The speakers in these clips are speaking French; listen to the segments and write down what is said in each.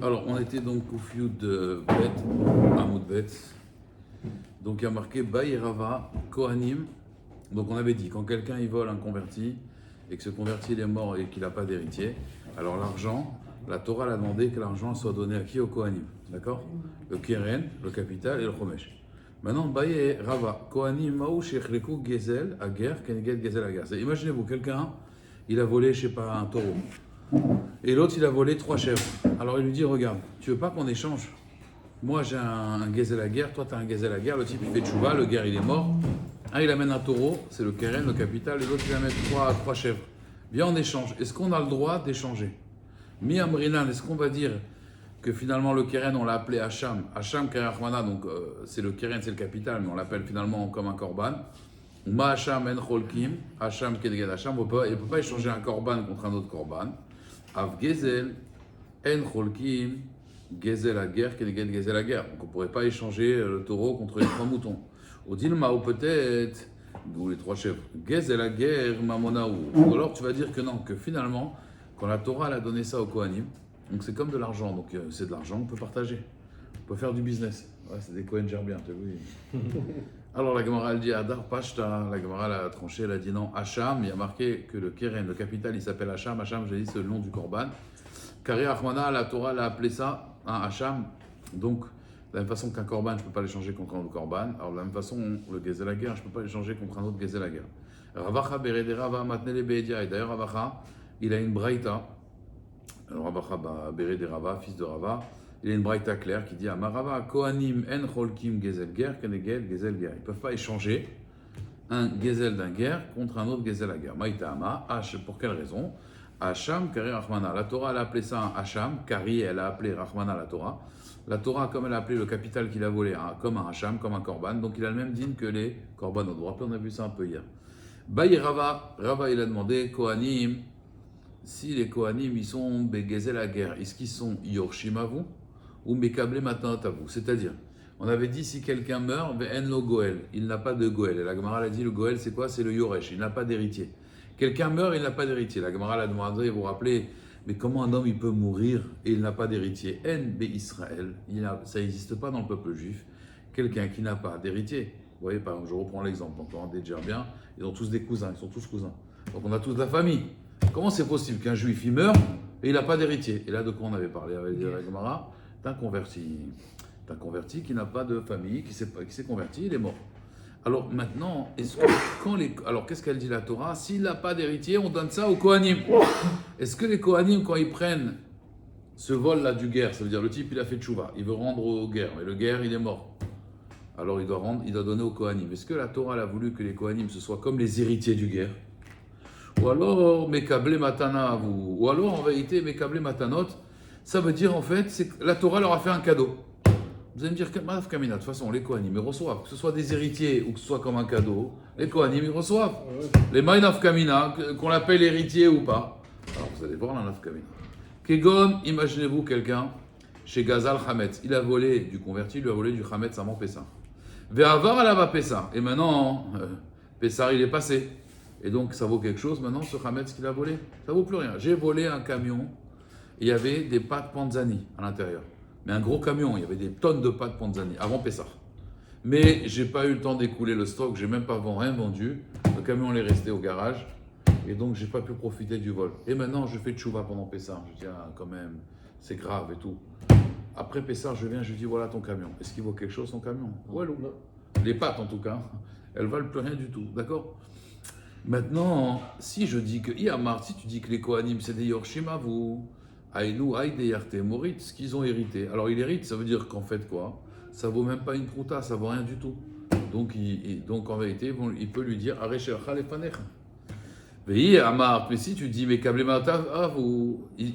Alors, on était donc au Fioud de Bet, Hamoud Bet. Donc, il y a marqué Bayerava, Kohanim. Donc, on avait dit, quand quelqu'un il vole un converti et que ce converti il est mort et qu'il n'a pas d'héritier, alors l'argent, la Torah l'a demandé que l'argent soit donné à qui? Au Kohanim. D'accord? Le Keren, le capital et le Chomesh. Maintenant, Bayerava, Kohanim, Maou, Shechleku, Gezel, Ager, Keneged, Gezel, Ager. Imaginez-vous, quelqu'un, il a volé, je sais pas, un taureau. Et l'autre, il a volé 3 chèvres. Alors il lui dit, regarde, tu veux pas qu'on échange? Moi j'ai un gazelle à guerre, toi tu as un gazelle à guerre, le type il fait tchouva, le guerre il est mort. Un il amène un taureau, c'est le keren, le capital, et l'autre il amène 3 chèvres. Viens on échange. Est-ce qu'on a le droit d'échanger? Mi Amrinan, est-ce qu'on va dire que finalement le keren on l'a appelé Hacham, Hacham Keren Achmana, donc c'est le keren, c'est le capital, mais on l'appelle finalement comme un korban. Ma Hacham en cholkim, Hacham kedeged Hacham, il ne peut pas échanger un korban contre un autre korban. Av Gezel, En Cholkim, Gezel à guerre, Keneged Gezel à guerre. Donc on ne pourrait pas échanger le taureau contre les 3 moutons. Au Dilma, ou peut-être, d'où les 3 chèvres, Gezel à guerre, Mamonaou. Ou alors tu vas dire que non, que finalement, quand la Torah elle a donné ça au Kohanim, donc c'est comme de l'argent, donc c'est de l'argent, on peut partager. On peut faire du business. Ouais, c'est des Kohen gerbiens, tu vois. Alors la Gemara elle dit Adar Pashta, la Gemara elle a tranché, elle a dit non, Hacham, il y a marqué que le Keren, le capital, il s'appelle Hacham, Hacham, j'ai dit c'est le nom du Korban. Kari Achmana, la Torah l'a appelé ça, un Hacham, donc de la même façon qu'un Korban, je ne peux pas l'échanger contre un autre Korban, alors de la même façon, le Gezel à guerre, je ne peux pas l'échanger contre un autre Gezel à guerre. Ravacha Berede Rava Matnele Beedia, et d'ailleurs Ravacha, il a une Braïta, Ravacha Berede Rava, fils de Rava, il y a une braïta claire qui dit Amarava, Kohanim en cholkim gezel ger, keneged gezel ger. Ils ne peuvent pas échanger un gezel d'un ger contre un autre gezel à ger. Maïtama, pour quelle raison? Hacham, Kari Rachmana. La Torah, elle a appelé ça un Hacham. Kari, elle a appelé Rachmana la Torah. La Torah, comme elle a appelé le capital qu'il a volé, comme un Hacham, comme un Korban. Donc il a le même dîme que les Korbanot. Vous vous rappelez, on a vu ça un peu hier. Bayi Rava, il a demandé Kohanim, si les Kohanim, ils sont Begezel à guerre, est-ce qu'ils sont Yorshimavu ou Mekablé Matanot à vous? C'est-à-dire, on avait dit si quelqu'un meurt, Ve'en lo Goel, il n'a pas de Goel. Et la Gemara a dit le Goel c'est quoi? C'est le Yoresh, il n'a pas d'héritier. Quelqu'un meurt, il n'a pas d'héritier. La Gemara a demandé, vous vous rappelez, mais comment un homme il peut mourir et il n'a pas d'héritier? En Be Israël, ça n'existe pas dans le peuple juif. Quelqu'un qui n'a pas d'héritier. Vous voyez, par exemple, je reprends l'exemple, encore un des Djerbiens, ils ont tous des cousins, ils sont tous cousins. Donc on a tous de la famille. Comment c'est possible qu'un juif il meurt et il n'a pas d'héritier? Et là, de quoi on avait parlé avec la Gemara? T'as un converti qui n'a pas de famille, qui s'est converti, il est mort. Alors maintenant, alors qu'est-ce qu'elle dit la Torah? S'il n'a pas d'héritier, on donne ça aux Kohanim. Est-ce que les Kohanim, quand ils prennent ce vol-là du guerre, ça veut dire le type il a fait tchouva, il veut rendre au guerre, mais le guerre il est mort. Alors il doit donner aux Kohanim. Est-ce que la Torah a voulu que les Kohanim ce soit comme les héritiers du guerre? Ou alors Mekablé Matana, ou alors en vérité Mekablé Matanot, ça veut dire en fait, c'est que la Torah leur a fait un cadeau. Vous allez me dire, Madaf Kamina, de toute façon, les Kohanim, ils reçoivent, que ce soit des héritiers ou que ce soit comme un cadeau, les Kohanim, ils reçoivent. Les Maïnaf Kamina, qu'on l'appelle héritier ou pas. Alors vous allez voir la Naf Kamina. Kegon, imaginez-vous quelqu'un, chez Gazal Hametz, il a volé du converti, il lui a volé du Hametz avant Pessah. Ve'avar alava Pessah. Et maintenant, Pessah, il est passé. Et donc, ça vaut quelque chose maintenant, ce Hametz qu'il a volé? Ça vaut plus rien. J'ai volé un camion. Il y avait des pâtes Panzani à l'intérieur. Mais un gros camion, il y avait des tonnes de pâtes Panzani avant Pessah. Mais j'ai pas eu le temps d'écouler le stock, j'ai même pas rien vendu. Le camion est resté au garage et donc j'ai pas pu profiter du vol. Et maintenant je fais tchouva pendant Pessah. Je dis quand même, c'est grave et tout. Après Pessah, je viens, je dis voilà ton camion. Est-ce qu'il vaut quelque chose ton camion? Ouais, non. Les pâtes en tout cas, elles valent plus rien du tout, d'accord? Maintenant, si je dis que Iyamar, si tu dis que les Kohanim c'est des Yorshima, vous Aïnou, Aïd et Yarte, Morit, ce qu'ils ont hérité. Alors il hérite, ça veut dire qu'en fait quoi? Ça vaut même pas une prouta, ça vaut rien du tout. Donc en vérité, il peut lui dire Areshel Khalefanecha. Mais Amar, mais si tu dis mais Kablemata,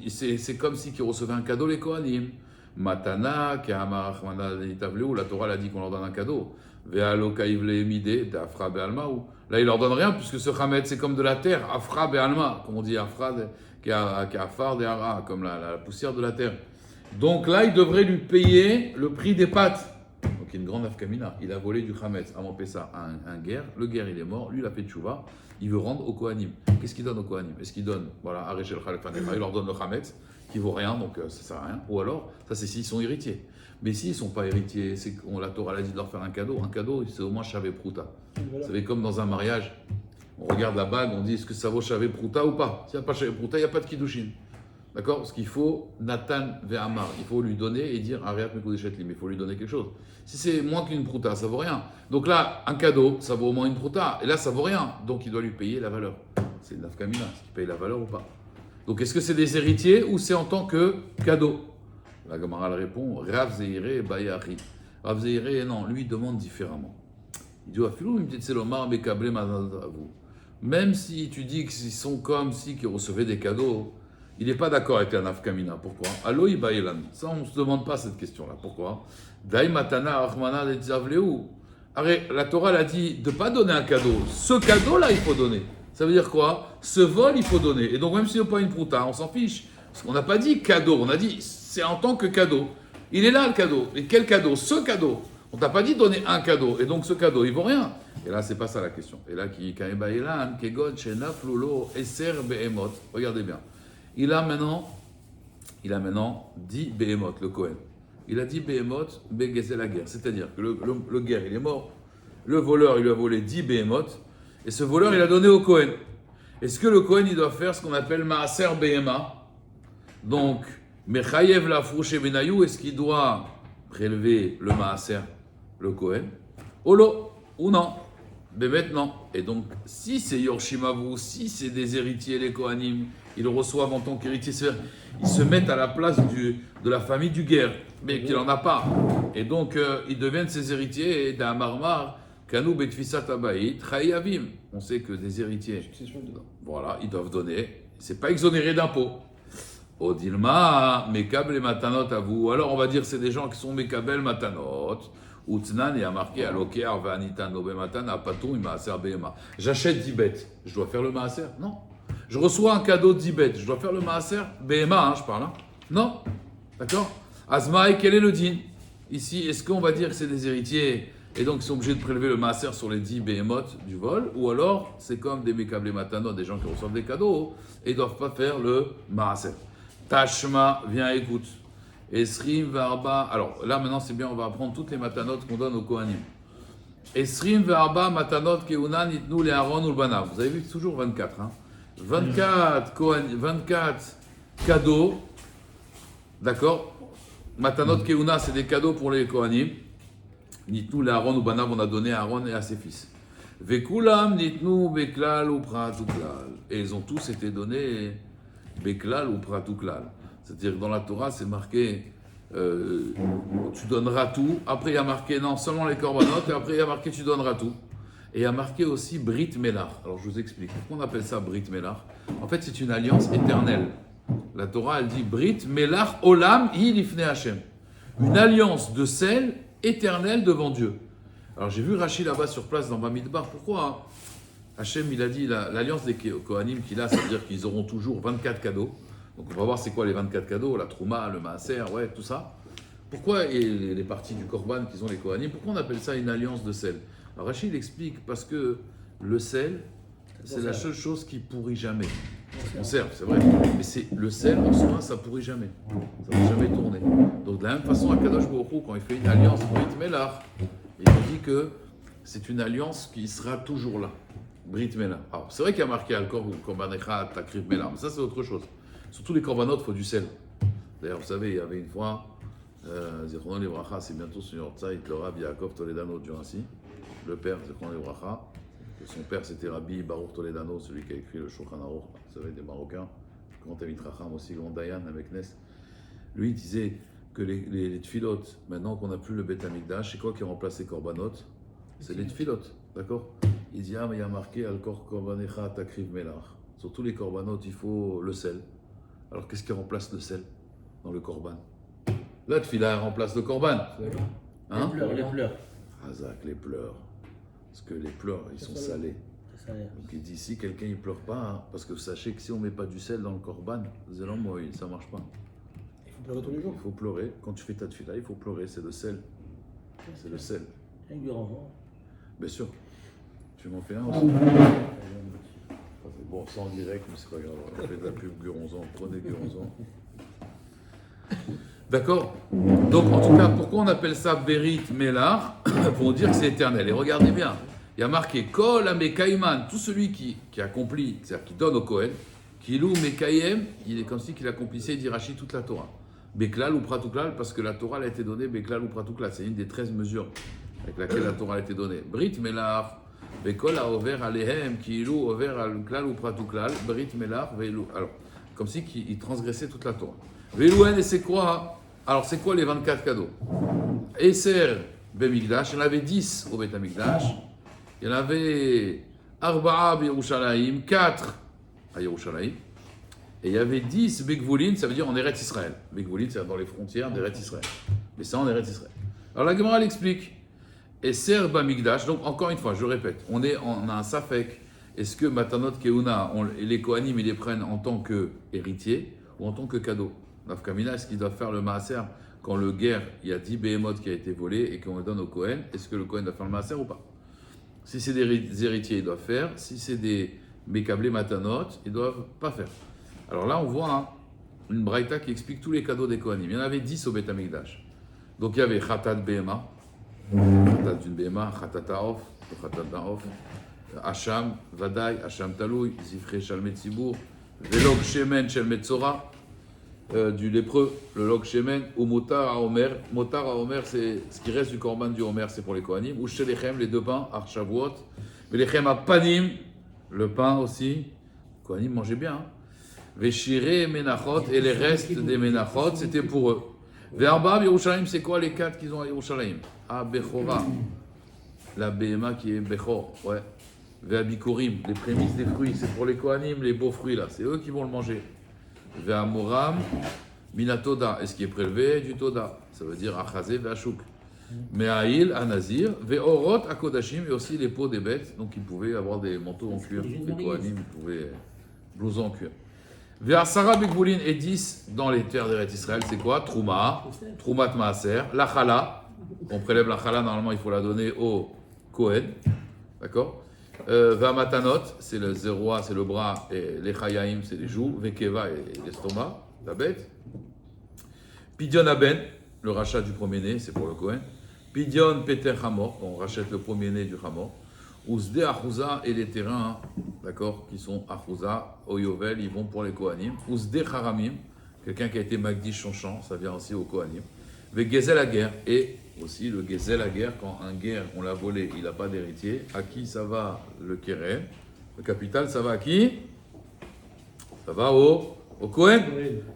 c'est comme si qu'ils recevaient un cadeau les Kohanim. Matana, Kamar, la Torah l'a dit qu'on leur donne un cadeau. Ve'alo kaivle emide, d'Afra be'alma. Là il leur donne rien puisque ce Hametz c'est comme de la terre, Afra be'alma, comme on dit Afra. Qui a Afar de Hara, comme la poussière de la terre. Donc là, il devrait lui payer le prix des pâtes. Donc il y a une grande afkamina. Il a volé du Hametz avant Pessah à un guerre. Le guerre, il est mort. Lui, il a fait tchouva. Il veut rendre au Kohanim. Qu'est-ce qu'il donne au Kohanim? Est-ce qu'il donne, voilà, Areshel Khalefanecha, il leur donne le Hametz, qui vaut rien, donc ça sert à rien. Ou alors, ça c'est s'ils sont héritiers. Mais s'ils ne sont pas héritiers, c'est qu'on la Torah a dit de leur faire un cadeau. Un cadeau, c'est au moins Shavé Prouta. Vous savez, comme dans un mariage, on regarde la bague, on dit est-ce que ça vaut Shavé Prouta ou pas. S'il n'y a pas Shavé Prouta, il n'y a pas de Kiddushin. D'accord? Parce qu'il faut Nathan Ve'amar. Il faut lui donner et dire Ariat Mekudeshetlim. Il faut lui donner quelque chose. Si c'est moins qu'une Prouta, ça vaut rien. Donc là, un cadeau, ça vaut au moins une Prouta. Et là, ça vaut rien. Donc il doit lui payer la valeur. C'est Nafkamina, est-ce qu'il paye la valeur ou pas? Donc est-ce que c'est des héritiers ou c'est en tant que cadeau? La Gemara elle répond Rav Zeiré Bayari. Rav Zeiré, non, lui il demande différemment. Il dit Afilou Imtetselomar Bekable Mazadavu. Même si tu dis qu'ils sont comme si qu'ils recevaient des cadeaux, il n'est pas d'accord avec la Nafkamina. Pourquoi? Aloi Bayelan. Ça, on ne se demande pas cette question-là. Pourquoi? Dai Matana Achmana Letzavleu. La Torah l'a dit de ne pas donner un cadeau. Ce cadeau-là, il faut donner. Ça veut dire quoi? Ce vol, il faut donner. Et donc, même s'il n'y a pas une prouta, on s'en fiche. Parce qu'on n'a pas dit cadeau, on a dit c'est en tant que cadeau. Il est là le cadeau. Et quel cadeau? Ce cadeau. On t'a pas dit donner un cadeau. Et donc, ce cadeau, il vaut rien. Et là, c'est pas ça la question. Et là, regardez bien. Il a maintenant 10 Behemoth, le Kohen. Il a dit Behemoth, Begezé la guerre. C'est-à-dire que le guerre, il est mort. Le voleur, il lui a volé 10 Behemoth. Et ce voleur, il a donné au Kohen. Est-ce que le Kohen, il doit faire ce qu'on appelle Maaser Behema? Donc, Mechayev la Frouche Benayou, est-ce qu'il doit prélever le Maaser, le Kohen? Olo, ou non? Bémet, non. Et donc, si c'est Yorshimavu, si c'est des héritiers, les Kohanim, ils le reçoivent en tant qu'héritier, ils se mettent à la place de la famille du guerre, mais qu'il n'en a pas. Et donc, ils deviennent ses héritiers, et d'Amarmar, Kanou Betfisat Abayit, Chayavim. On sait que des héritiers, voilà, ils doivent donner. C'est pas exonéré d'impôts. Odilma, Mekabel et Matanot à vous. Alors, on va dire c'est des gens qui sont Mekabel Matanot. Utnan, il y a marqué Aloker, Vanitan, Obematan, Apatou, Maaser Behema. J'achète 10 bêtes, je dois faire le Maaser? Non. Je reçois un cadeau de 10 bêtes, je dois faire le Maaser? Behema, je parle. Hein. Non. D'accord? Azmaï, quel est le din? Ici, est-ce qu'on va dire que c'est des héritiers et donc ils sont obligés de prélever le Maaser sur les 10 Behemoth du vol? Ou alors, c'est comme des Mekabel Matanot, des gens qui reçoivent des cadeaux et ils ne doivent pas faire le Maaser? Tashma, viens, écoute. Esrim Varba. Alors là maintenant c'est bien, on va apprendre toutes les matanotes qu'on donne aux Kohanim. Esrim Varba Matanot Keuna Nitnu le Aaron ou le Banav. Vous avez vu toujours 24. Hein? 24 cadeaux. D'accord? Matanot Keuna, c'est des cadeaux pour les Kohanim. Nitnu le Aaron ou Banav, on a donné à Aaron et à ses fils. Vekulam Nitnu Beklal ou Pratuklal. Et ils ont tous été donnés Beklal ou Pratuklal. C'est-à-dire que dans la Torah, c'est marqué tu donneras tout. Après, il y a marqué non, seulement les corbanotes. Et après, il y a marqué tu donneras tout. Et il y a marqué aussi Brit Melar. Alors, je vous explique. Pourquoi on appelle ça Brit Melar? En fait, c'est une alliance éternelle. La Torah, elle dit Brit Melar Olam Hi Lifnei Hashem. Une alliance de sel éternelle devant Dieu. Alors, j'ai vu Rachid là-bas sur place dans Bamidbar. Pourquoi Hashem, il a dit l'alliance des Kohanim qu'il a, ça veut dire qu'ils auront toujours 24 cadeaux. Donc on va voir c'est quoi les 24 cadeaux, la trouma, le maaser, ouais, tout ça. Pourquoi, et les parties du korban qu'ils ont les Kohanim, pourquoi on appelle ça une alliance de sel? Alors Rachid explique parce que le sel, c'est la seule chose qui pourrit jamais. On conserve, c'est vrai, mais c'est le sel en soi, ça pourrit jamais. Ça ne va jamais tourner. Donc de la même façon, à Kadosh Baruch Hu, quand il fait une alliance Brit Melar, il dit que c'est une alliance qui sera toujours là. Brit Melar. Alors c'est vrai qu'il y a marqué Al-Kor ou Korbanecha Takriv Melar, mais ça c'est autre chose. Surtout les corbanotes, il faut du sel. D'ailleurs, vous savez, il y avait une fois, Zichrono Livracha, c'est bientôt sur Yortzeit, le Rabbi Yaakov Toledano de Djurassi, le père Zichrono Livracha. Son père, c'était Rabbi Baruch Toledano, celui qui a écrit le Shulchan Aruch, vous savez, des Marocains, grand Tamid Racham aussi, grand Dayan avec Nes. Lui, il disait que les tfilotes, maintenant qu'on n'a plus le Beth Amikdash, c'est quoi qui remplace les corbanotes? C'est les tfilotes, d'accord? Il dit, ah, mais il y a marqué Al-Kor Korbanecha Takriv Melar. Sur tous les corbanotes, il faut le sel. Alors, qu'est-ce qui remplace le sel dans le korban? La tfila remplace le korban. Hein? Les pleurs. Hazak, les pleurs. Parce que les pleurs, ils sont salés. Donc, il dit, si quelqu'un ne pleure pas, hein, parce que sachez que si on ne met pas du sel dans le korban, ça ne marche pas. Il faut pleurer tous les jours. Il faut pleurer. Quand tu fais ta tfila, il faut pleurer. C'est le sel. C'est le sel. Avec du renfort. Bien sûr. Tu m'en fais un aussi. Bon, ça en direct, mais c'est pas grave. On fait de la pub Guronzan. Prenez Guronzan. D'accord? Donc, en tout cas, pourquoi on appelle ça Berit Melar? Pour dire que c'est éternel. Et regardez bien, il y a marqué Kol Amekaiman, tout celui qui accomplit, c'est-à-dire qui donne au Kohen, Kilou Mekayem, il est comme si qu'il accomplissait d'Irachi toute la Torah. Beklal ou Pratuklal, parce que la Torah elle a été donnée, Beklal ou Pratuklal, c'est une des 13 mesures avec laquelle la Torah a été donnée. Brit Melar, Bekol a over alehem, Kilou over al Klal ou Pratuklal, Brit Melar, Veilou. Alors, comme si il transgressait toute la Torah. Veilouen, et c'est quoi? Alors, c'est quoi les 24 cadeaux? Esser Bemigdash, il y en avait 10 au Bet Amigdash. Il y en avait Arba'a Yerushalayim, 4 à Yerushalayim. Et il y avait 10 Begvoulin, ça veut dire en Eretz Israël. Begvoulin, c'est dans les frontières d'Eretz Israël. Mais ça en Eretz Israël. Alors la Gemara l'explique. Esser Bamigdash, donc encore une fois, je répète, on a un safek. Est-ce que Matanot Keuna, les Kohanim, ils les prennent en tant qu'héritiers ou en tant que cadeau? Nafkamina, est-ce qu'ils doivent faire le maaser quand le guerre, il y a 10 behemoth qui a été volé et qu'on le donne au Kohen? Est-ce que le Kohen doit faire le maaser ou pas? Si c'est des héritiers, ils doivent faire. Si c'est des Mekablé Matanot, ils ne doivent pas faire. Alors là, on voit une braïta qui explique tous les cadeaux des Kohanim. Il y en avait 10 au Bet Amikdash. Donc il y avait Khatat Behema, Khatat d'une Behema, Khatat Haof, Khatat Haof, Hacham, Vadaï, Hacham Taloui, Zifre Shalmet Tzibour, Velog Shemen Shel Metzora, du lépreux, le Log Shemen, ou Motar à Omer. Motar à Omer, c'est ce qui reste du Korban du Omer, c'est pour les Kohanim. Ou Shelechem, les deux pains, Archavuot, Velechem à Panim, le pain aussi. Kohanim mangeaient bien. Hein. Veshire Menachot, et les restes des Menachot, c'était pour eux. Ve'arba Yerushalayim, c'est quoi les 4 qu'ils ont à Yerushalayim? Ah, Bechora, la Behema qui est Bechor, ouais. Ve'abikurim, les prémices des fruits, c'est pour les Kohanim, les beaux fruits là, c'est eux qui vont le manger. Ve'amoram, Minatoda, et ce qui est prélevé du Toda, ça veut dire Achazé ve'ashuk. Me'aïl, Anazir, Ve'orot, Akodashim, et aussi les peaux des bêtes, donc ils pouvaient avoir des manteaux en cuir, les Kohanim, ils pouvaient blousons en cuir. Ve'asara Begvoulin, et 10 dans les terres d'Eretz Israël, c'est quoi? Trouma, Troumat Maaser, la Chala, on prélève la Chala, normalement il faut la donner au Kohen, d'accord? Ve'amatanot, c'est le zéroa, c'est le bras, et les Chayaim, c'est les joues, Ve'keva, et l'estomac, la bête. Pidyon Aben, le rachat du premier-né, c'est pour le Kohen. Pidyon Peter Hamor, on rachète le premier-né du Hamor. Ousde Achouza, et les terrains, d'accord, qui sont Achouza, Oyovel, ils vont pour les Kohanim. Ousde Haramim, quelqu'un qui a été Magdish son champ, ça vient aussi aux Kohanim. Ve'gezel la guerre, et aussi le Gezel la guerre, quand un guerre, on l'a volé, il n'a pas d'héritier, à qui ça va le Keren? Le capital, ça va à qui? Ça va au Kohen.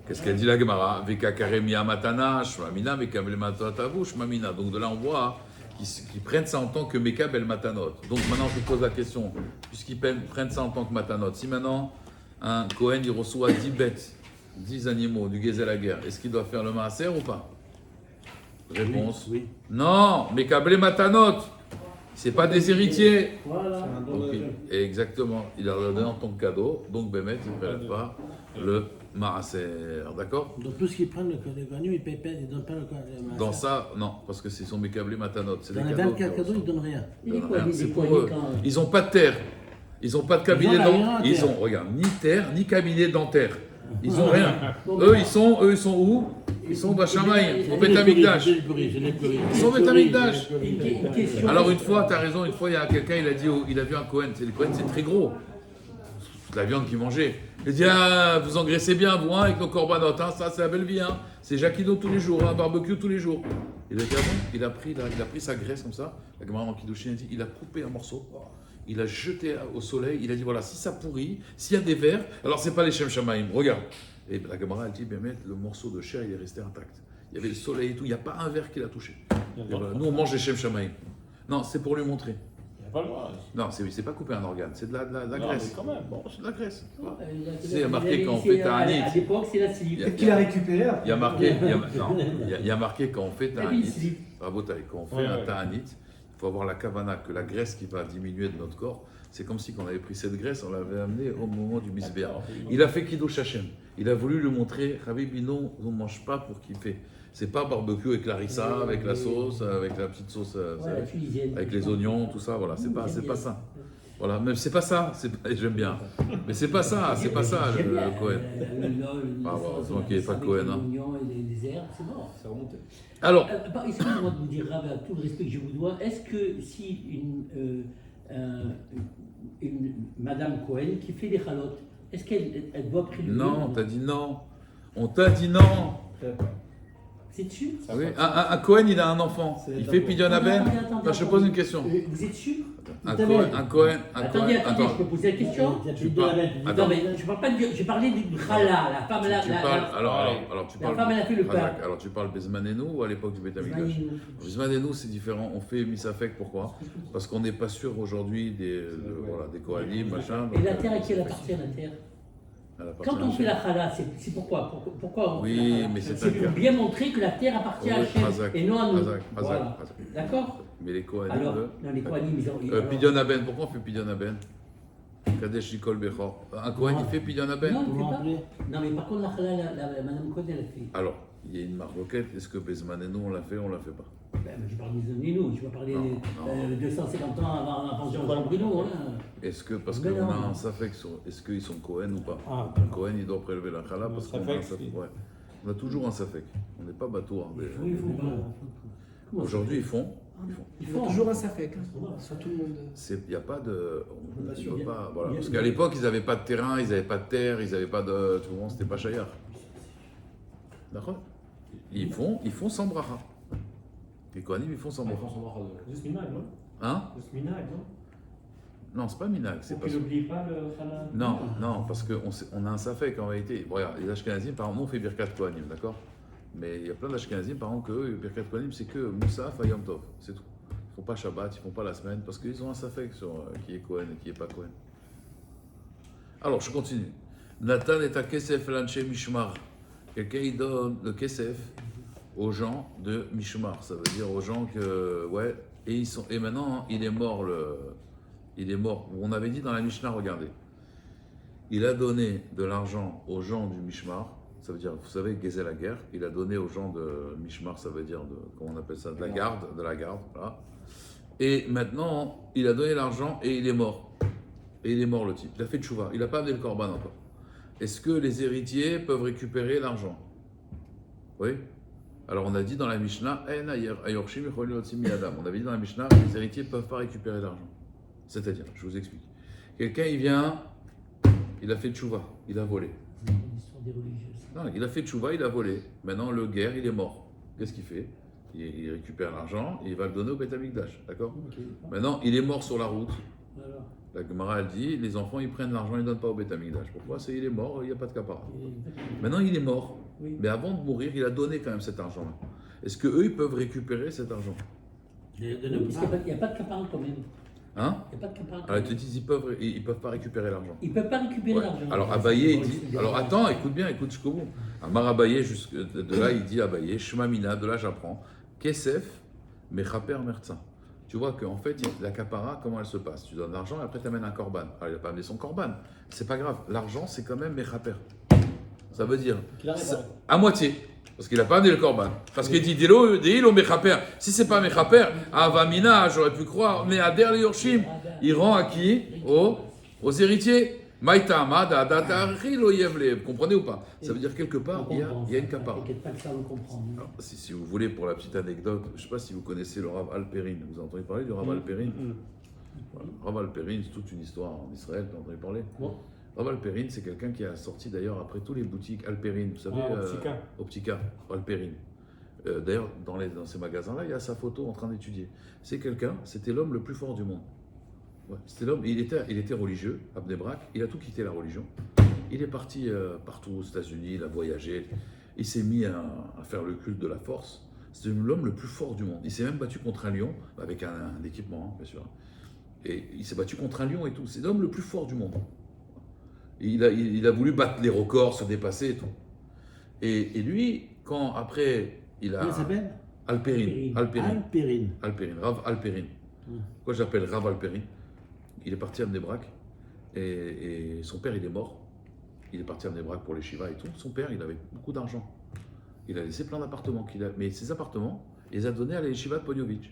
Qu'est-ce qu'elle dit la Gemara? Veka karemia matana, shmamina, mekabel matatavu, shmamina. Donc de là on voit qu'ils prennent ça en tant que mekabel matanot. Donc maintenant je pose la question, puisqu'ils prennent ça en tant que matanot, si maintenant un Kohen il reçoit 10 bêtes, 10 animaux du Gezel la guerre, est-ce qu'il doit faire le maaser ou pas? Réponse. Oui. Non, mekabel matanot. C'est pas des héritiers. Voilà. Donc, exactement. Il a donné en tant que cadeau. Donc Bémet, il ne prélève pas le maaser. D'accord? Donc tout ce qu'ils prennent, les gagnants, ils ne donnent pas le maaser. Dans ça, non, parce que ce sont mes câblés matanot. C'est dans des les cadeaux. 24 cadeaux, ils ne donnent rien. C'est pour eux. Ils n'ont pas de terre. Ils n'ont pas de cabinet dentaire. Ils ont, regarde, ni terre, ni cabinet dentaire. Ils n'ont rien. Eux, ils sont où? Ils sont au Bachamaï, au Bet Amikdash. Ils sont au Bet Amikdash. Alors une fois, tu as raison, une fois, il y a quelqu'un, il a vu un Kohen. Le Kohen, c'est très gros. Toute la viande qu'il mangeait. Il dit, ah, vous engraissez bien, vous, hein, avec nos corbanotes, hein, ça, c'est la belle vie. Hein. C'est Jacquido tous les jours, hein, barbecue tous les jours. Il a dit, ah bon? Il a pris sa graisse comme ça. La Gemara Kidushin a dit, il a coupé un morceau. Il a jeté au soleil. Il a dit, voilà, si ça pourrit, s'il y a des vers, alors c'est pas les Shem Shamaim. Regarde. Et la Gemara, elle dit, bien, le morceau de chair, il est resté intact. Il y avait le soleil et tout, il n'y a pas un verre qui l'a touché. Voilà. Nous, on mange les Shem Shamaim. Non, c'est pour lui montrer. Il n'y a pas le droit. Non, c'est pas couper un organe, c'est de la graisse. Mais quand même. Bon, c'est de la graisse. C'est marqué quand on fait ta'anit. À l'époque, c'est la slip. Peut-être qu'il a récupéré. Il y a marqué quand on fait ta'anit. Rabotaï, quand on fait un ta'anit, il faut avoir la kavana, que la graisse qui va diminuer de notre corps, c'est comme si on avait pris cette graisse, on l'avait amenée au moment du misbéa. Il a fait Kiddush Hashem. Il a voulu lui montrer, Rabbi non, on ne mange pas pour kiffer. C'est pas barbecue avec l'arissa, avec la sauce, avec la petite sauce, avec les oignons, tout ça, voilà. C'est pas ça. Voilà, même c'est pas ça. J'aime bien. Mais c'est pas ça, le Kohen. Ah, heureusement qu'il n'y ait pas de Kohen. Hein. c'est mort. Ça remonte. Alors, Excusez-moi de vous dire, Rav, avec tout le respect que je vous dois, est-ce que si une Madame Cohen qui fait des chalotes, est-ce qu'elle doit prélever? non, on t'a dit non. On t'a dit non. C'est dessus? Ça Oui, passe. un Cohen, il a un enfant. C'est Il la fait tabou. Pidyon Attendez, Aben. attendez, Attends, je te pose une question. Vous êtes sûr? Un Cohen, Attendez, je peux poser la question? Tu parles- Attends. Non, mais je parle pas de. Je parlais du chala, la femme là. Tu parles, alors tu la parles. femme, elle a fait le Razak, pain. alors tu parles Bezmanenou ou à l'époque du Beth Amikdash? Bezmanenou, c'est différent. On fait Misafek, pourquoi? Parce qu'on n'est pas sûr aujourd'hui des Kohanim, machin. Et la terre à qui elle appartient, la terre? Elle appartient Quand à on fait Hachem. la chala, c'est pourquoi? Pourquoi on fait Oui, la chala? mais c'est C'est un pour cas. bien montrer que la terre appartient à Oui, Hachem Razak, et non à nous. Razak, Voilà. Razak. D'accord? Mais les Kohanim. Alors, non, les Kohanim, ils ont. alors- Pidyon Aben, pourquoi on fait Pidyon Aben? Kadesh Nikol Bechor. Un Kohen, il fait Pidyon Aben? Non, il Comment fait pas. appeler? Non, mais par contre, la chala, Madame Cohen, elle a fait. Alors, il y a une marloquette. Est-ce que Bezmanenou, on l'a fait ou on l'a fait pas? Ben, je parle des nous, je vais parler Non, de 250 ans avant Jean Bruno. Hein. Est-ce que, parce Mais qu'on non. a un safek sur est-ce qu'ils sont Cohen ou pas? Ah, Un Cohen, il doit prélever la chala parce qu'on a un safek, safek. oui. Ouais. On a toujours un safek. On n'est pas bateau. Hein, Oui, il faut pas. Comment Aujourd'hui, ils font. Il Il faut toujours un safek, sur tout le monde. Il n'y a pas de. On pas peut sûr. pas. Voilà. Il y a- Parce qu'à l'époque, ils n'avaient pas de terrain, ils n'avaient pas de terre, ils n'avaient pas de. Tout le monde, c'était pas Chayar. D'accord? Ils font sans bracha. Les Kohanim, ils font sans bracha. Juste minag, non? Hein? Juste minag, non? Non, c'est pas minag. C'est Pour parce qu'il n'oublie pas le chala. Non, non, parce qu'on a un safek en réalité. Bon, regarde, les Ashkenazim, par exemple, nous, on fait Birkat Kohanim, d'accord? Mais il y a plein d'Ashkenazim, par exemple, que Birkat Kohanim, c'est que Moussaf à Yom Tov, c'est tout. Ils font pas Shabbat, ils font pas la semaine, parce qu'ils ont un safek sur qui est Kohen et qui est pas Kohen. Alors, je continue. Nathan est à Kesef Lanche Mishmar. Quelqu'un, il donne le Kesef aux gens de Mishmar. Ça veut dire aux gens que, ouais, et maintenant, il est mort. On avait dit dans la Mishnah, regardez. Il a donné de l'argent aux gens du Mishmar. Ça veut dire, vous savez, Gezel la guerre. Il a donné aux gens de Mishmar, ça veut dire, comment on appelle ça, de la garde, voilà. Et maintenant, il a donné l'argent et il est mort. Et il est mort, le type. Il a fait tchouva. Il n'a pas amené le korban encore. Est-ce que les héritiers peuvent récupérer l'argent? Oui. Alors on a dit dans la Mishnah, on avait dit dans la Mishnah que les héritiers ne peuvent pas récupérer l'argent. C'est-à-dire, je vous explique. Quelqu'un, il vient, il a fait tchouva, il a volé. C'est une histoire des religieuses. Non, il a fait tchouva, il a volé. Maintenant, le guerre, il est mort. Qu'est-ce qu'il fait? Il récupère l'argent et il va le donner au Beth Amikdash. D'accord? Maintenant, il est mort sur la route. Voilà. La Gemara, elle dit, les enfants, ils prennent l'argent, ils ne donnent pas au Beth Amikdash. Pourquoi? C'est il est mort, il n'y a pas de capara. Maintenant, il est mort. Oui. Mais avant de mourir, il a donné quand même cet argent-là. Est-ce qu'eux, ils peuvent récupérer cet argent? Parce qu'il n'y a pas de caparan quand même. Hein? Il n'y a pas de caparan. Alors, ils te disent, ils peuvent pas récupérer l'argent. Ils ne peuvent pas récupérer Ouais. l'argent. Alors, Abaye, il dit, alors attends, écoute bien, écoute jusqu'au bout. Amar Abaye, de là, il dit Abaye, Shmamina, de là, j'apprends, Kesef, Mechaper Mertza. Tu vois qu'en fait, la capara, comment elle se passe? Tu donnes l'argent et après, tu amènes un korban. Alors, il n'a pas amené son korban. C'est pas grave. L'argent, c'est quand même Mechaper. Ça veut dire à moitié. Parce qu'il n'a pas amené le korban. Parce qu'il dit Dilo Mechaper. Si c'est pas Mechaper, Avamina, j'aurais pu croire, mais Ader le Yorshim, il rend à qui? Aux héritiers. Maïtama, Vous comprenez ou pas? Ça veut dire quelque part, il y a une capara. T'inquiète pas que ça, on comprend. Alors, si vous voulez, pour la petite anecdote, je ne sais pas si vous connaissez le Rav Alperin. Vous avez entendu parler du Rav Alperin? Voilà. Rav Alperin, c'est toute une histoire en Israël, vous avez entendu parler? Bon. Rav Alperin, c'est quelqu'un qui a sorti d'ailleurs après tous les boutiques Alperin, vous savez, Optica. Optica, Alperin. D'ailleurs, dans ces magasins-là, il y a sa photo en train d'étudier. C'est quelqu'un, c'était l'homme le plus fort du monde. Ouais, c'était l'homme, il était religieux, à Bnei Brak, il a tout quitté la religion. Il est parti partout aux États-Unis, il a voyagé, il s'est mis à faire le culte de la force. C'était l'homme le plus fort du monde. Il s'est même battu contre un lion, avec un équipement, hein, bien sûr. Et il s'est battu contre un lion et tout. C'est l'homme le plus fort du monde. Et il a voulu battre les records, se dépasser et tout. Et lui, quand après, il a. Comment il s'appelle? Alperin. Alperin. Rav Alperin. Pourquoi j'appelle Rav Alperin? Il est parti à Bnei Brak et son père, il est mort. Il est parti à Bnei Brak pour les Shiva et tout. Son père, il avait beaucoup d'argent. Il a laissé plein d'appartements. Mais ces appartements, il les a donnés à la Yeshiva de Ponyovitch.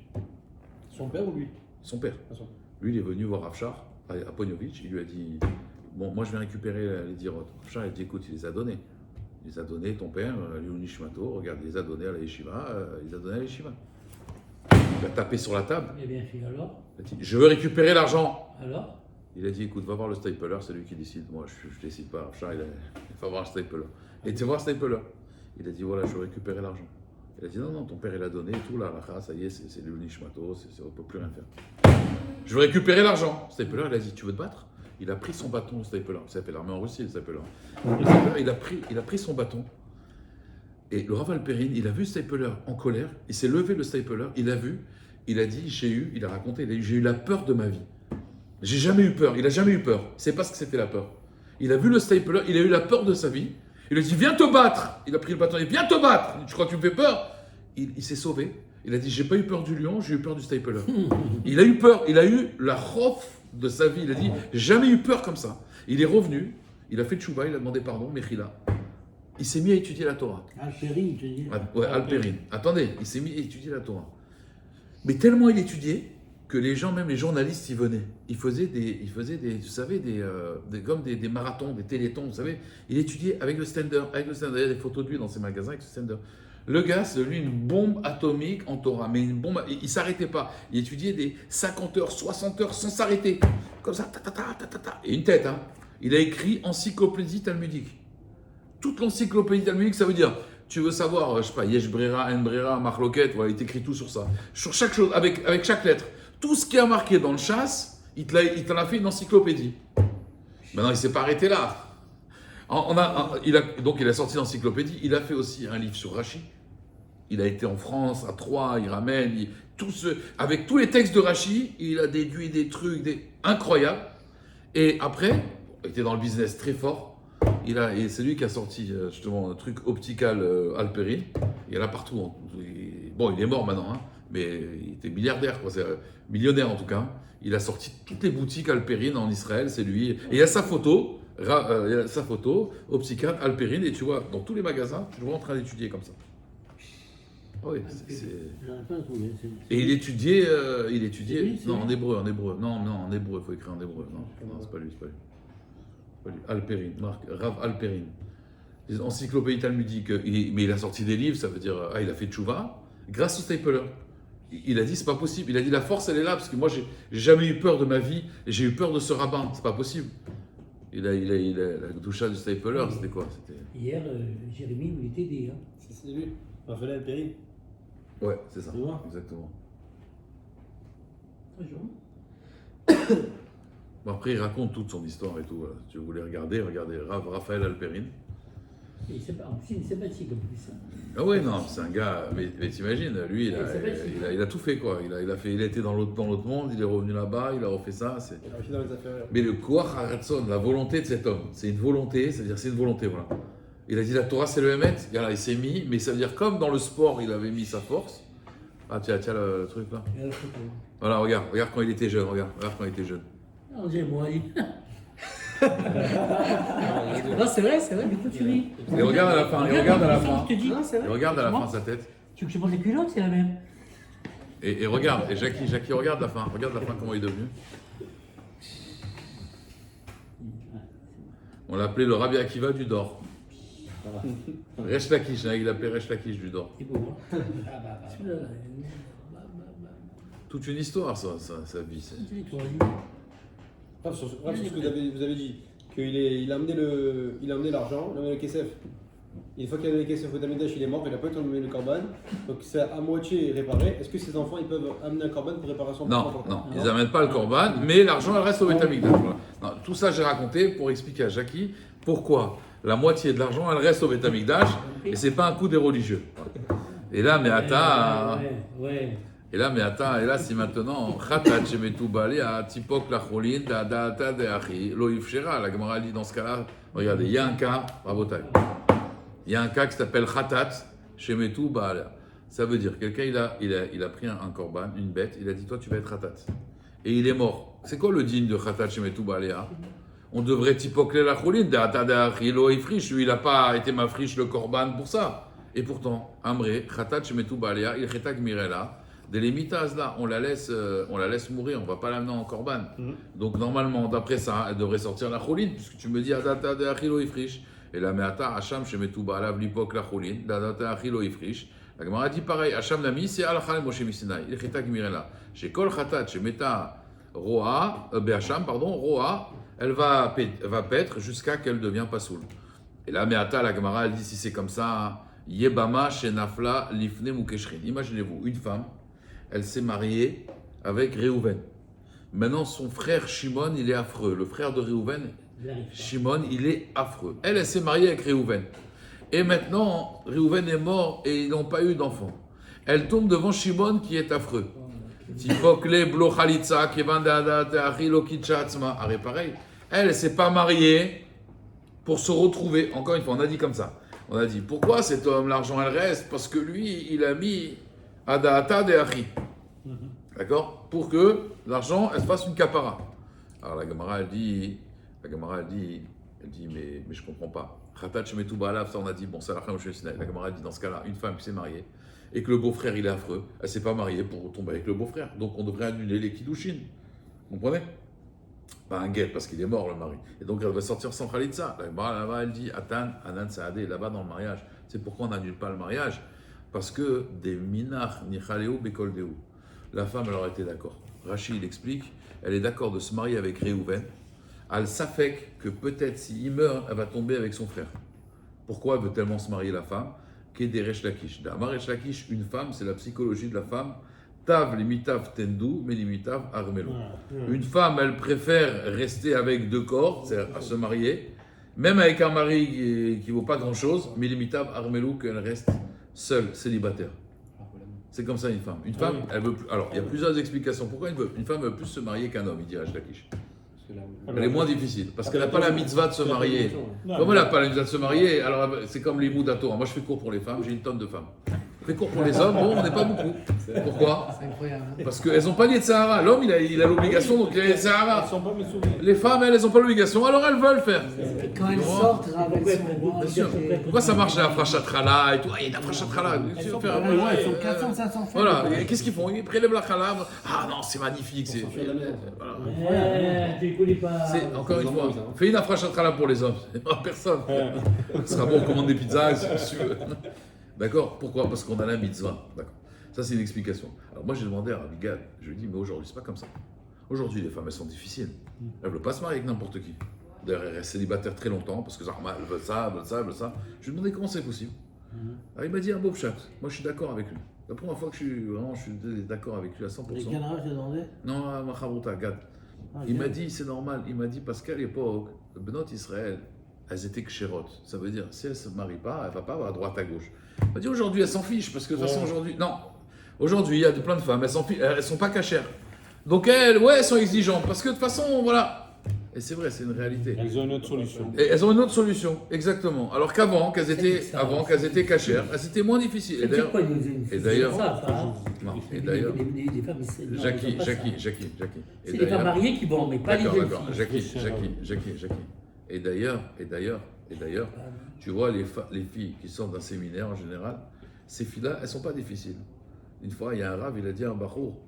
Son père ou lui? Son père. Ah, son- Lui, il est venu voir Ravchar à Ponyovitch. Il lui a dit, bon, moi, je vais récupérer les dirotes. Ravchar, il a dit, écoute, il les a donnés. Il les a donnés, ton père, Nishmato, regarde, il les a donnés à la yeshiva, il les a donnés à la yeshiva. Il a tapé sur la table. Eh bien fait, alors? Il a dit, je veux récupérer l'argent. Alors? Il a dit, écoute, va voir le stapler, c'est lui qui décide. Moi, je ne décide pas. Il va voir le stapler. Il était voir le stapler. Il a dit, voilà, je veux récupérer l'argent. Il a dit, non, ton père, il a donné et tout, là, ça y est, c'est le Nishmato, on ne peut plus rien faire. Je veux récupérer l'argent. Le stapler, il a dit, tu veux te battre? Il a pris son bâton, le stapler. Ça fait l'armée en Russie, le stapler. Le stapler, il a pris son bâton. Et le Rav Alperin, il a vu le stapler en colère. Il s'est levé, le stapler. Il a vu. Il a dit, il a raconté, j'ai eu la peur de ma vie. J'ai jamais eu peur. Il a jamais eu peur. Il ne sait pas ce que c'était la peur. Il a vu le stapler. Il a eu la peur de sa vie. Il lui a dit, viens te battre. Il a pris le bâton. Il dit, viens te battre. Tu crois que tu me fais peur? Il s'est sauvé. Il a dit, j'ai pas eu peur du lion, j'ai eu peur du stapler. Il a eu peur. Il a eu la rof de sa vie. Il a dit, j'ai jamais eu peur comme ça. Il est revenu. Il a fait tchouva. Il a demandé pardon. Mechila. Il s'est mis à étudier la Torah. Alperin, tu dis. Ouais, Alperin. Attendez, il s'est mis à étudier la Torah. Mais tellement il étudiait que les gens, même les journalistes, ils venaient. Il faisait des vous savez, comme des marathons, des télétons, vous savez. Il étudiait avec le stander. Il y a des photos de lui dans ses magasins avec le stander. Le gars, c'est lui une bombe atomique en Torah. Mais une bombe, il ne s'arrêtait pas. Il étudiait des 50 heures, 60 heures sans s'arrêter. Comme ça, Et une tête, hein. Il a écrit Encyclopédie talmudique. Toute l'encyclopédie talmudique, ça veut dire, tu veux savoir, je sais pas, Yesh Brera, En Brera, Machloket, voilà, il t'écrit tout sur ça. Sur chaque chose, avec chaque lettre. Tout ce qui est marqué dans le chasse, il t'en a fait une encyclopédie. Maintenant, il ne s'est pas arrêté là. Donc, il a sorti l'encyclopédie. Il a fait aussi un livre sur Rashi. Il a été en France, à Troyes, il ramène. Avec tous les textes de Rashi, il a déduit des trucs incroyables. Et après, il était dans le business très fort. Et c'est lui qui a sorti justement un truc optical Alperin. Il y en a partout. Bon, il est mort maintenant, hein, mais il était milliardaire, quoi. Millionnaire en tout cas. Il a sorti toutes les boutiques Alperin en Israël, c'est lui. Et il y a sa photo, optical Alperin, et tu vois, dans tous les magasins, tu le vois en train d'étudier comme ça. Oui, J'en ai pas trouvé. Et il étudiait, Oui, non, en hébreu. Non, en hébreu, il faut écrire en hébreu. Non, c'est pas lui. Alperin, Rav Alperin. Encyclopédie talmudique, mais il a sorti des livres, ça veut dire, il a fait tchouva, grâce au stapler. Il a dit, c'est pas possible. Il a dit, la force, elle est là, parce que moi, j'ai jamais eu peur de ma vie, et j'ai eu peur de ce rabbin, c'est pas possible. La doucha du stapler, c'était quoi? Hier, Jérémy voulait t'aider. Hein. C'est lui, Raphaël Alperin. Ouais, c'est ça, Tu vois exactement. Bonjour. Bon, après, il raconte toute son histoire et tout. Voilà. Si tu voulais regardez Raphaël Alperin. Il est sympathique en plus. Hein. Ah ouais, non, c'est un gars, mais t'imagines, lui, il a tout fait, quoi. Il a été dans l'autre monde, il est revenu là-bas, il a refait ça. Dans les affaires. Mais le Koach HaRatzon, la volonté de cet homme, c'est une volonté, c'est-à-dire c'est une volonté, voilà. Il a dit la Torah c'est le Hémet, il s'est mis, mais ça veut dire comme dans le sport il avait mis sa force. Ah tiens le truc là. Voilà, regarde quand il était jeune, regarde quand il était jeune. Non, j'ai moi. Non, c'est vrai, mais toi tu ris. Et regarde à la fin, Je te dis. Non, c'est vrai. Et regarde à la fin sa tête. Tu veux que je mange les culottes, c'est la même. Et regarde, et Jackie, regarde la fin comment il est devenu. On l'appelait le Rabbi Akiva du Dor. Resh Lakish, il l'appelait Resh Lakish du Dor. C'est beau, hein. Toute une histoire, sa vie. Sur ce que vous avez dit, qu'il a amené l'argent, il a amené le KSF. Et une fois qu'il a amené le KSF au Damidash, il est mort, il n'a pas eu le temps de mettre le corban. Donc c'est à moitié réparé. Est-ce que ces enfants ils peuvent amener un corban pour réparer son Non, ils n'amènent pas le corban, mais l'argent elle reste au Beth Amikdash. Voilà. Tout ça j'ai raconté pour expliquer à Jackie pourquoi la moitié de l'argent elle reste au Beth Amikdash et c'est pas un coup des religieux. Et là, mais attends. Et là, si maintenant, Khatat shemetu balea tipok la cholin da data de achi lo ifshera. La Gemara dit dans ce cas-là, regardez, il y a un cas, bravo. Il y a un cas qui s'appelle Khatat shemetu balea. Ça veut dire quelqu'un il a pris un korban, une bête, il a dit toi tu vas être Khatat. Et il est mort. C'est quoi le digne de Khatat shemetu balea? On devrait tipokler la cholin da data de achi lo ifrish. Lui il n'a pas été mafrish le korban pour ça. Et pourtant, Amré, Khatat shemetu balea, il chetag mirela. Des limitas là, on la laisse mourir, on va pas l'amener en korban. Donc normalement, d'après ça, elle devrait sortir la choline, puisque tu me dis adata de achilo ifrish. Et la meata Hacham shemetu ba'alav lipok lachulin, la data achilo ifrish. La Gemara dit pareil, Hacham Nami, c'est Al-Khalem Moshe Misinaï. Il est Mirela. Chez Kol Khatat, chez Meta Roa, Behacham, pardon, Roa, elle va paître jusqu'à qu'elle devient Pasoul. Et là, Meata, la Gemara, elle dit si c'est comme ça, Yebama chez Nafla Lifne Mukeshrin. Imaginez-vous, une femme, elle s'est mariée avec Réhouven. Maintenant, son frère Shimon, il est affreux. Le frère de Réhouven, Shimon, il est affreux. Elle s'est mariée avec Réhouven. Et maintenant, Réhouven est mort et ils n'ont pas eu d'enfant. Elle tombe devant Shimon qui est affreux. Pareil. Elle ne s'est pas mariée pour se retrouver. Encore une fois, on a dit comme ça. On a dit, pourquoi cet homme, l'argent, elle reste? Parce que lui, il a mis Adaata de Achi. D'accord? Pour que l'argent, elle se fasse une capara. Alors la Gemara, elle dit, mais je ne comprends pas. Khatat shemetu ba'alav, ça on a dit, bon, ça la Moshe Misinaï. La Gemara dit, dans ce cas-là, une femme qui s'est mariée et que le beau-frère il est affreux, elle ne s'est pas mariée pour tomber avec le beau-frère. Donc on devrait annuler les kiddushin. Vous comprenez? Pas un guet parce qu'il est mort le mari. Et donc elle va sortir sans khalitza. La Gemara là-bas elle dit, Atan, Anan Saadé, là-bas dans le mariage. C'est pourquoi on n'annule pas le mariage? Parce que des minach nichaleu bekoldeu. La femme elle aurait été d'accord. Rashi il explique, elle est d'accord de se marier avec Réhouven. Elle s'affecte que peut-être s'il meurt, elle va tomber avec son frère. Pourquoi elle veut tellement se marier la femme? Qu'est des Resh Lakish. D'Amar Resh Lakish, une femme, c'est la psychologie de la femme. Tav limitav tendu, mais limitav armelo. Une femme, elle préfère rester avec deux corps, c'est-à-dire à se marier, même avec un mari qui ne vaut pas grand-chose, mais limitav armelo, qu'elle reste seule, célibataire. C'est comme ça une femme. Une femme, elle veut plus. Alors, il y a plusieurs explications. Pourquoi une femme veut plus se marier qu'un homme, il dit Resh Lakish. Elle est moins difficile, parce qu'elle n'a pas la mitzvah de se marier. Comme elle n'a pas la mitzvah de se marier, alors c'est comme les Moudat Torah. Moi je fais cours pour les femmes, j'ai une tonne de femmes. Je fais cours pour les hommes, bon, on n'est pas beaucoup. Pourquoi? C'est incroyable. Parce qu'elles n'ont pas lié de Sahara. L'homme, il a l'obligation, donc il a les Sahara. Les femmes, elles n'ont pas l'obligation, alors elles veulent faire. Et quand elles sortent, avec son Bien sûr. Pourquoi ça marche la Frachat-Chala et tout? Ah, il y a la Frachat-Chala. Elles sont 400, 500 fois. Voilà, et qu'est-ce qu'ils font? Ils prélèvent la chala. Ah non, c'est magnifique. Voilà. Tu ne connais pas. Encore une fois, fais une afrachatchala pour les hommes. Personne. Ce sera bon, on commande des pizzas si tu veux. D'accord? Pourquoi? Parce qu'on a la mitzvah. D'accord. Ça, c'est une explication. Alors moi, j'ai demandé à Rabbi Gad, je lui ai dit, mais aujourd'hui, c'est pas comme ça. Aujourd'hui, les femmes, elles sont difficiles. Elles ne veulent pas se marier avec n'importe qui. D'ailleurs, elles restent célibataires très longtemps parce que elles veulent ça, elles veulent ça, elles veulent ça. Je lui ai demandé comment c'est possible. Alors, il m'a dit un beau chat. Moi, je suis d'accord avec lui. La première fois que je suis d'accord avec lui à 100%. Les Canards, j'ai demandé. Non, à Machabouta, Gad. Il m'a dit, c'est normal. Il m'a dit, parce qu'à l'époque, Benot Israël, elles étaient kshérotes. Ça veut dire, si elles ne se marient pas, elle ne va pas avoir à droite à gauche. Il m'a dit, aujourd'hui, elles s'en fichent, parce que de toute façon, aujourd'hui, non. Aujourd'hui, il y a plein de femmes, elles s'en fichent, elles ne sont pas cachères. Donc elles sont exigeantes, parce que de toute façon, voilà. Et c'est vrai, c'est une réalité. Elles ont une autre solution. Et elles ont une autre solution, exactement. Alors qu'avant, qu'elles étaient cachères, c'était moins difficile. Et d'ailleurs, Jackie. C'est les femmes mariées qui vont, mais pas les jeunes Jackie. filles. Et d'ailleurs, tu vois les filles qui sortent d'un séminaire en général, ces filles-là, elles ne sont pas difficiles. Une fois, il y a un rave, il a dit à un bachour,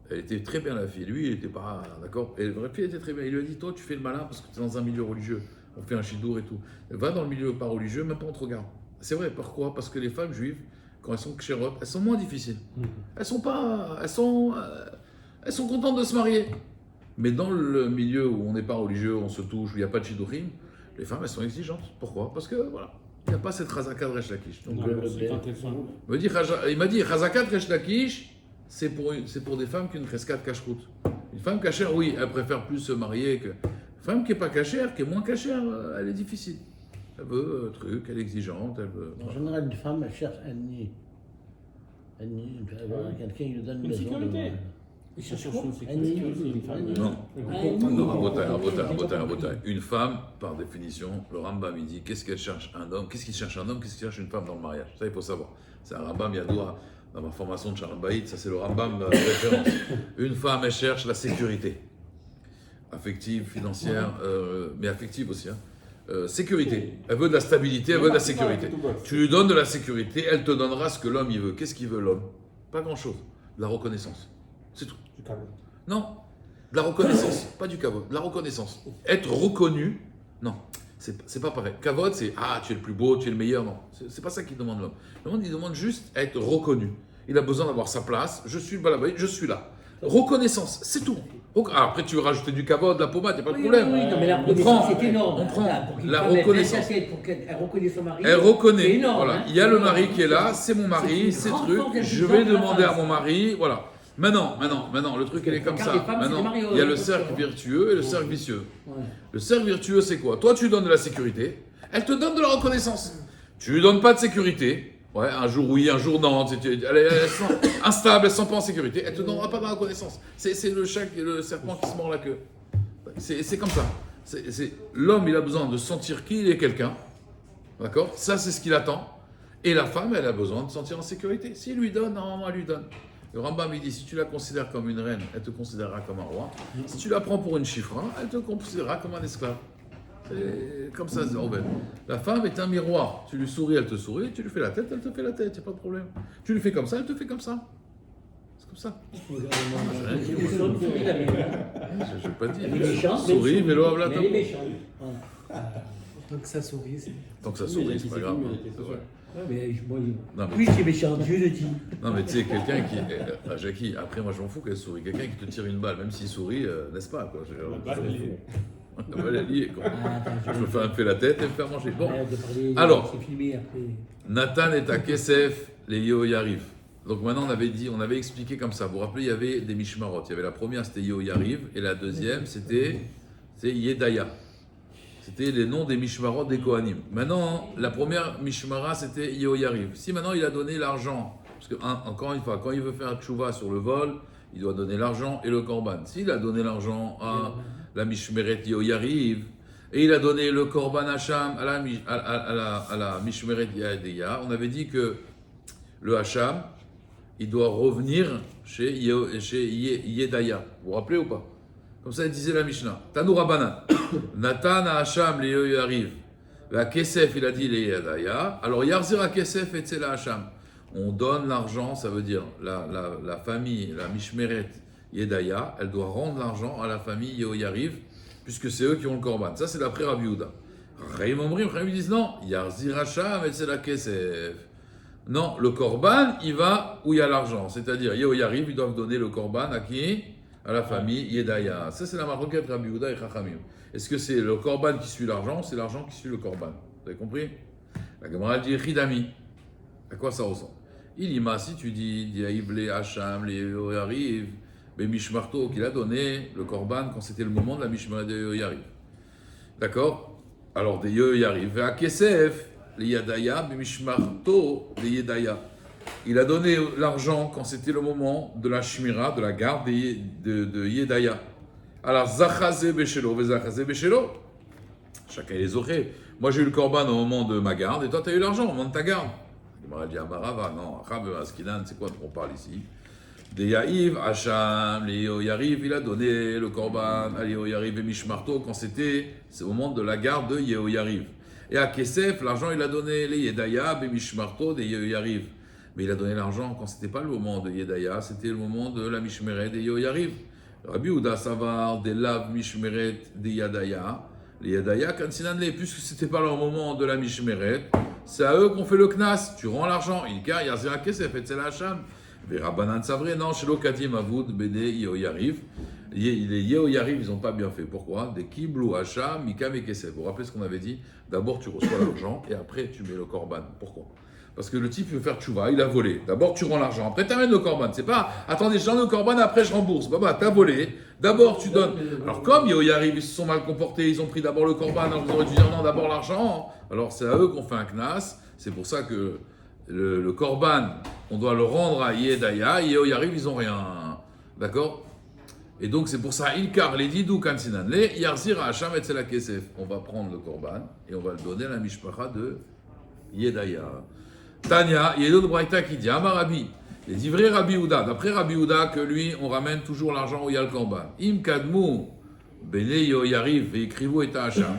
elle était très bien la fille, lui il n'était pas d'accord, et la vraie fille était très bien. Il lui a dit, toi tu fais le malin parce que tu es dans un milieu religieux, on fait un chidour et tout. Va dans le milieu pas religieux, même pas on te regarde. C'est vrai, pourquoi? Parce que les femmes juives, quand elles sont kshérotes, elles sont moins difficiles. Elles sont contentes de se marier. Mais dans le milieu où on n'est pas religieux, on se touche, où il n'y a pas de shidourim, les femmes elles sont exigeantes. Pourquoi? Parce que voilà, il n'y a pas cette Chazaka de Resh Lakish. Donc, il m'a dit, Chazaka de Resh Lakish, c'est pour des femmes qui ont une cheskat kashrut. Une femme cachère, oui, elle préfère plus se marier que. Une femme qui n'est pas cachère, qui est moins cachère, elle est difficile. Elle veut truc, elle est exigeante, elle veut. En général, une femme, elle cherche un nid. Quelqu'un qui lui donne une maison. sécurité. Ils cherchent quoi? Non. Une femme, par définition, le Rambam il dit qu'est-ce qu'elle cherche un homme, qu'est-ce qu'il cherche un homme, qu'est-ce qu'il cherche une femme dans le mariage. Ça, il faut savoir. C'est un Rambam Yadoua, dans ma formation de Shalom Bayit, ça c'est le Rambam référence. Une femme, elle cherche la sécurité. Affective, financière, mais affective aussi. Sécurité. Elle veut de la stabilité, elle veut de la sécurité. Tu lui donnes de la sécurité, elle te donnera ce que l'homme il veut. Qu'est-ce qu'il veut l'homme? Pas grand-chose. De la reconnaissance. C'est tout. Non, de la reconnaissance, pas du caveau, de la reconnaissance. Être reconnu, non. C'est pas pareil. Kavod, c'est tu es le plus beau, tu es le meilleur. Non, c'est pas ça qu'il demande l'homme. Il demande juste à être reconnu. Il a besoin d'avoir sa place. Je suis le balabait, je suis là. Reconnaissance, c'est tout. Alors, après, tu veux rajouter du kavod, de la pommade, il n'y a pas de problème. Oui, non, mais la On reconnaissance, prend, c'est énorme. on prend Là, pour qu'une la femme ait reconnaissance. 27, pour qu'elle reconnaît son mari. Elle reconnaît. C'est énorme, Voilà. hein. Il y a le mari énorme. qui est là, c'est mon C'est mari, une c'est grande truc. force Je d'habitation vais de la demander à femme. mon mari, voilà. Maintenant, le truc, il est comme Car ça. les femmes, c'est Maintenant, des mariés, il y a le ouais, cercle attention. vertueux et le cercle vicieux. Ouais. Le cercle vertueux, c'est quoi? Toi, tu lui donnes de la sécurité, elle te donne de la reconnaissance. Tu lui donnes pas de sécurité, ouais, un jour oui, un jour non, elle sent instable, elle sent pas en sécurité, elle te donnera pas de la reconnaissance. C'est le chat, le serpent qui se mord la queue. C'est comme ça. L'homme, il a besoin de sentir qu'il est quelqu'un, d'accord? Ça, c'est ce qu'il attend. Et la femme, elle a besoin de se sentir en sécurité. S'il lui donne, normalement, elle lui donne. Le Rambam, il dit, si tu la considères comme une reine, elle te considérera comme un roi. Si tu la prends pour une chifra, elle te considérera comme un esclave. C'est comme ça, Zéroben. La femme est un miroir. Tu lui souris, elle te sourit. Tu lui fais la tête, elle te fait la tête. Il n'y a pas de problème. Tu lui fais comme ça, elle te fait comme ça. C'est comme ça. C'est une sonne, souris, la mienne. Je n'ai pas dit. Elle est méchante, mais Souris, elle vélo, sourit. avla, Mais elle est méchante. Voilà. Donc ça sourit. c'est- Tant que ça Oui, sourit, il y a c'est qui pas s'est grave. filmé, il y a qui C'est s'est vrai. Ouais, mais moi, Non, mais- oui, c'est méchant, Dieu le dit. Non, mais tu sais, quelqu'un qui. Jackie, après, moi, je m'en fous qu'elle sourit. Quelqu'un qui te tire une balle, même s'il sourit, n'est-ce pas, quoi. Je m'en fous. La balle est liée, quoi. Ah, attends, Je me fais la tête et me faire manger. Bon. Arrête de parler, Alors. c'est filmé après. Nathan est à Kesef, les Yehoyariv. Donc maintenant, on avait expliqué comme ça. Vous vous rappelez, il y avait des Mishmarot. Il y avait la première, c'était Yehoyariv, et la deuxième, c'est Yedaya. C'était les noms des Mishmarot des Kohanim. Maintenant, la première Mishmara, c'était Yehoyariv. Si maintenant il a donné l'argent, parce que, encore une fois, quand il veut faire un tchouva sur le vol, il doit donner l'argent et le korban. S'il a donné l'argent à la Mishmeret Yehoyariv, et il a donné le korban Hacham à la Mishmeret Yedeya, on avait dit que le Hacham, il doit revenir chez Yedaya. Vous vous rappelez ou pas? Comme ça, il disait la Mishnah. Tanou Rabbanan. Nathan à Hacham, les Yehoyariv. La Kesef, il a dit les Yedaya. Alors, Yarzir à Kesef et Tzela Hacham. On donne l'argent, ça veut dire la famille, la Mishmeret Yedaya, elle doit rendre l'argent à la famille Yehoyariv, puisque c'est eux qui ont le korban. Ça, c'est d'après Rabbi Yehuda. Raïm ils disent non, Yarzir Hacham et Tzela Kesef. Non, le korban, il va où il y a l'argent. C'est-à-dire, Yehoyariv, ils doivent donner le korban à qui? À la famille Yedaya. Ça, c'est la maroquette Rabbi Yehuda et Chachamim. Est-ce que c'est le korban qui suit l'argent ou c'est l'argent qui suit le korban? Vous avez compris? La Gemara dit Chidami. À quoi ça ressemble? Il y si tu dis Diaïb les Hacham, les Yehoyariv, mais Mishmarto qu'il a donné le korban quand c'était le moment de la Mishmara de Yehoyariv. D'accord? Alors des Yehoyariv. À Kesef, les Yedaya, mais Mishmarto, les Yedaya. Il a donné l'argent quand c'était le moment de la Shmira, de la garde de Yedaya. Alors, Zachazé Beshelo, Vezachazé Beshelo. Chacun les aurait. Moi, j'ai eu le korban au moment de ma garde, et toi, tu as eu l'argent au moment de ta garde. Il m'a dit, Amarava, non, Achab Askinan, c'est quoi qu'on parle ici? Des Yahiv, Hacham, les Yehoyariv, il a donné le korban à Yehoyariv et Mishmarto quand c'est au moment de la garde de Yehoyariv. Et à Kesef, l'argent, il a donné les Yedaya et Mishmarto des Yehoyariv. Mais il a donné l'argent quand c'était pas le moment de Yedaya, c'était le moment de la Mishmeret des Yehoyariv. Rabbi Yehuda Savar, des Lav Mishmeret des Yedaya. Les Yedaya, Kansinanle, puisque c'était pas leur moment de la Mishmeret, c'est à eux qu'on fait le Knas. Tu rends l'argent. Il y a Yazira Kesef et Tzela Hacham. Rabbanan Savre, non, chez l'Okadim Avoud, Bede Yehoyariv. Les Yehoyariv, ils n'ont pas bien fait. Pourquoi? Des Kiblou Hacham, Mikam et Kesef. Vous vous rappelez ce qu'on avait dit? D'abord, tu reçois l'argent et après, tu mets le korban. Pourquoi? Parce que le type veut faire tchouva, il a volé. D'abord, tu rends l'argent, après, tu amènes le korban. C'est pas, attendez, je donne le korban, après, je rembourse. Bah, t'as volé. D'abord, tu donnes. Alors, comme Yehoyariv, ils se sont mal comportés, ils ont pris d'abord le korban, alors vous aurez dû dire non, d'abord l'argent. Alors, c'est à eux qu'on fait un knas. C'est pour ça que le korban, on doit le rendre à Yedaya. Yehoyariv, ils n'ont rien. D'accord? Et donc, c'est pour ça, Ilkar, les Didou Kansinan, les Yarzir Hacham et Tzela Kesef. On va prendre le korban et on va le donner à la mishpacha de Yedaya. Tania, il y a d'autres braïta qui dit Amarabi, les livrés Rabbi Yehuda, d'après Rabbi Yehuda, que lui, on ramène toujours l'argent où il y a le korban. Im kadmu, bene Yehoyariv, et écrivou et Hacham.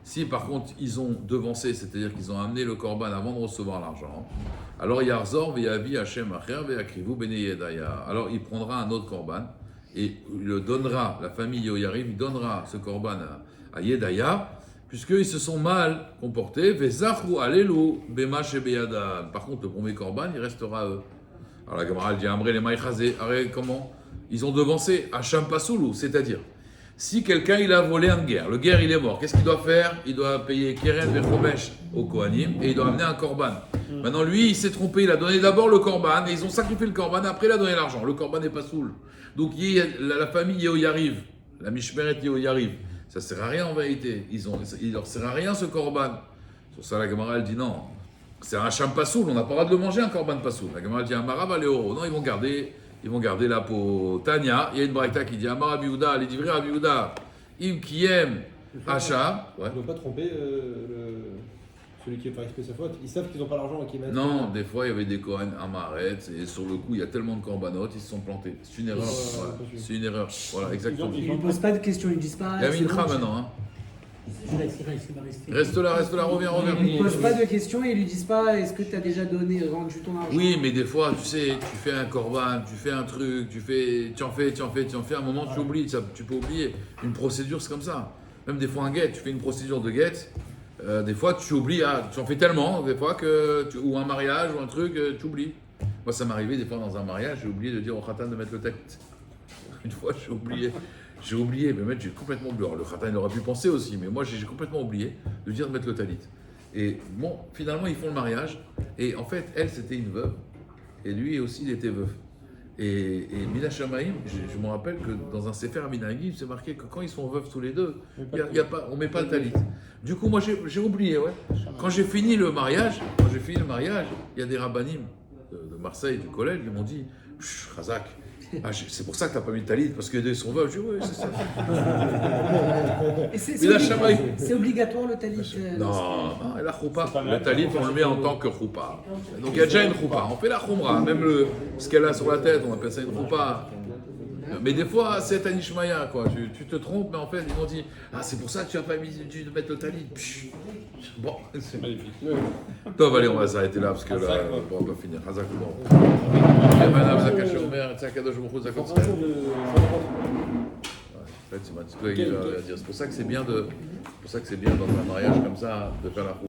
Si par contre ils ont devancé, c'est-à-dire qu'ils ont amené le korban avant de recevoir l'argent, alors Yarzor veyavi Hachem acher veyakrivou bene Yedaya. Alors il prendra un autre korban et il le donnera, la famille Yehoyariv, il donnera ce korban à Yedaya. puisqu'ils se sont mal comportés. Vezachu alelu bema shebeyadam. Par contre, le premier korban, il restera à eux. Alors la Gemara elle dit Amré les maïchazé. Comment? Ils ont devancé Hacham Pasoulou, c'est-à-dire, si quelqu'un il a volé un guerre, le guerre il est mort, qu'est-ce qu'il doit faire? Il doit payer Keren Vechomesh au Kohanim et il doit amener un korban. Maintenant lui il s'est trompé, il a donné d'abord le korban et ils ont sacrifié le korban, après il a donné l'argent. Le korban n'est pas soul. Donc la famille Yehoyariv, la Mishmeret Yehoyariv, ça sert à rien en vérité. Il leur sert à rien ce korban. Sur ça la Gemara elle dit non, c'est un Hacham Pasoul, on n'a pas le droit de le manger un korban Pasoul. La Gemara elle dit Amarav Aléoro, non ils vont garder la peau. Tania, il y a une braïta qui dit Amar Abiouda, les divrei Abiouda, Im Kiem Hacham. Ouais. Ils ne doivent pas tromper celui qui veut faire exprès sa faute. Ils savent qu'ils n'ont pas l'argent et qu'ils mettent. Non, des fois il y avait des Kohen Amaret et sur le coup il y a tellement de corbanotes, ils se sont plantés. C'est une erreur. Voilà. C'est une erreur. Voilà, exactement. Ils ne posent pas de questions, ils disent pas. Il y a c'est Mincha bon, maintenant. Hein. Il va rester. Reste là, reviens. Ils ne posent pas de questions et ils lui disent pas est-ce que tu as déjà rendu ton argent. Oui, mais des fois, tu sais, tu fais un korban, tu fais un truc, tu en fais, à un moment tu oublies, tu peux oublier. Une procédure, c'est comme ça. Même des fois un guet, tu fais une procédure de guet, des fois tu oublies, tu en fais tellement, des fois ou un mariage ou un truc, tu oublies. Moi ça m'est arrivé des fois dans un mariage, j'ai oublié de dire au khatan de mettre le talit. Une fois j'ai oublié, mais j'ai complètement oublié. Alors, le khatan il aurait pu penser aussi, mais moi j'ai complètement oublié de dire de mettre le talit. Et bon, finalement ils font le mariage, et en fait elle c'était une veuve, et lui aussi il était veuf. Et Mina Shamaïm, je me rappelle que dans un Sefer Minhagim, c'est marqué que quand ils sont veufs tous les deux, on ne met pas le talit. Du coup, moi j'ai oublié, ouais. Quand j'ai fini le mariage, il y a des rabbanim de Marseille, du collège, qui m'ont dit Razak, c'est pour ça que tu n'as pas mis le talit, parce que les deux sont veufs. Je dis oui, c'est ça. Et Mina Shamaïm. c'est obligatoire le talit Non, la choupa. Le talit, on le met en tant que choupa. Donc il y a déjà une choupa. On fait la choumra. Même ce qu'elle a sur la tête, on appelle ça une choupa. Mais des fois, c'est Tanishmaya, quoi. Tu te trompes, mais en fait, ils m'ont dit c'est pour ça que tu n'as pas mis de mettre le talit. Bon, c'est magnifique. Top, allez, on va s'arrêter là, parce que là, on va pas finir. Hazak, bon. Madame Zakash Omer, Tzakadosh Baruch Hu, Zakot Tzakadosh. En fait, c'est un petit peu à dire. C'est pour ça que c'est bien dans un mariage comme ça de faire la